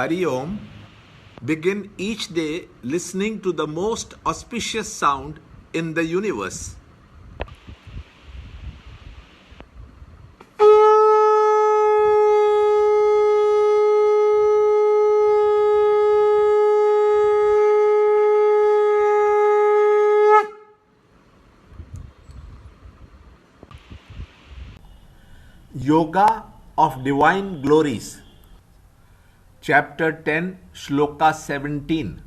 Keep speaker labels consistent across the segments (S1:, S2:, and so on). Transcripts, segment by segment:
S1: Hari Om, begin each day listening to the most auspicious sound in the universe. Yoga of Divine Glories, Chapter 10, Shloka 17.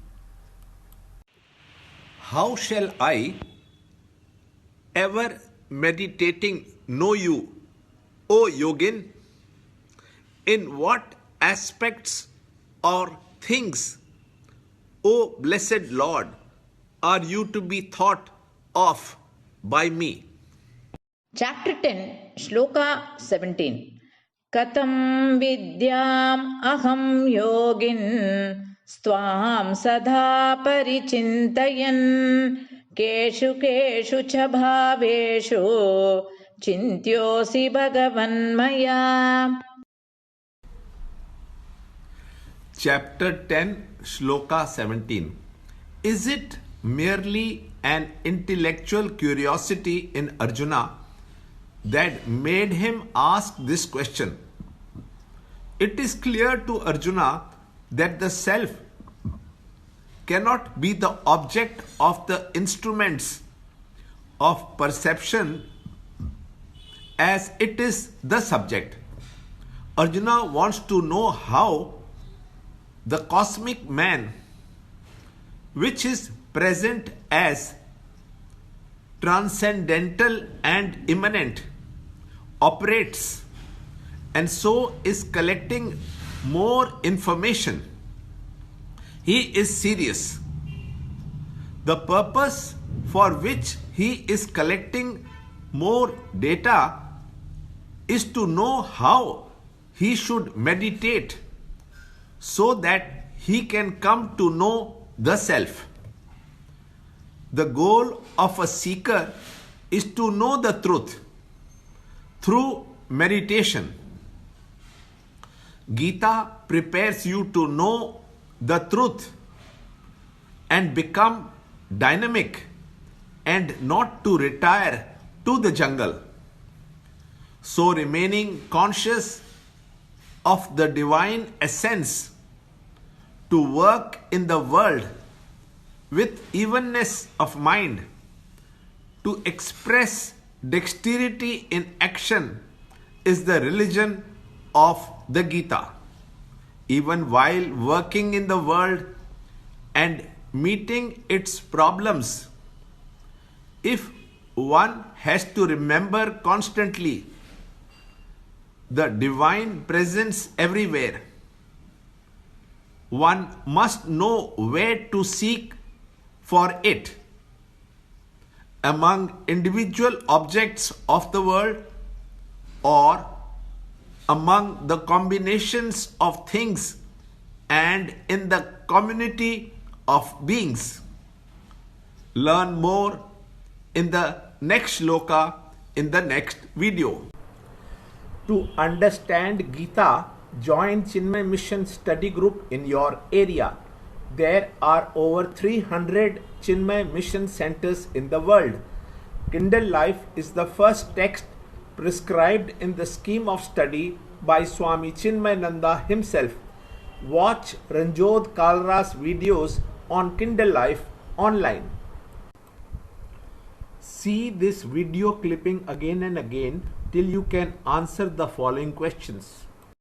S1: How shall I, ever meditating, know you, O Yogin? In what aspects or things, O blessed Lord, are you to be thought of by me?
S2: Chapter 10, Shloka 17. Katam vidyam aham yogin stvam sadha parichintayan keshu keshu cha bhaveshu chintyosi bhagavan maya.
S1: Chapter 10, Shloka 17. Is it merely an intellectual curiosity in Arjuna that made him ask this question? It is clear to Arjuna that the self cannot be the object of the instruments of perception as it is the subject. Arjuna wants to know how the cosmic man, which is present as transcendental and immanent, operates and so is collecting more information. He is serious. The purpose for which he is collecting more data is to know how he should meditate so that he can come to know the self. The goal of a seeker is to know the truth through meditation. Gita prepares you to know the truth and become dynamic and not to retire to the jungle. So remaining conscious of the divine essence to work in the world with evenness of mind, to express dexterity in action is the religion of the Gita. Even while working in the world and meeting its problems, if one has to remember constantly the divine presence everywhere, one must know where to seek for it among individual objects of the world or among the combinations of things and in the community of beings. Learn more in the next shloka in the next video. To understand Gita, join Chinmaya Mission study group in your area. There are over 300 Chinmaya Mission centers in the world. Kindle Life is the first text prescribed in the scheme of study by Swami Chinmayananda himself. Watch Ranjod Kalra's videos on Kindle Life online. See this video clipping again and again till you can answer the following questions.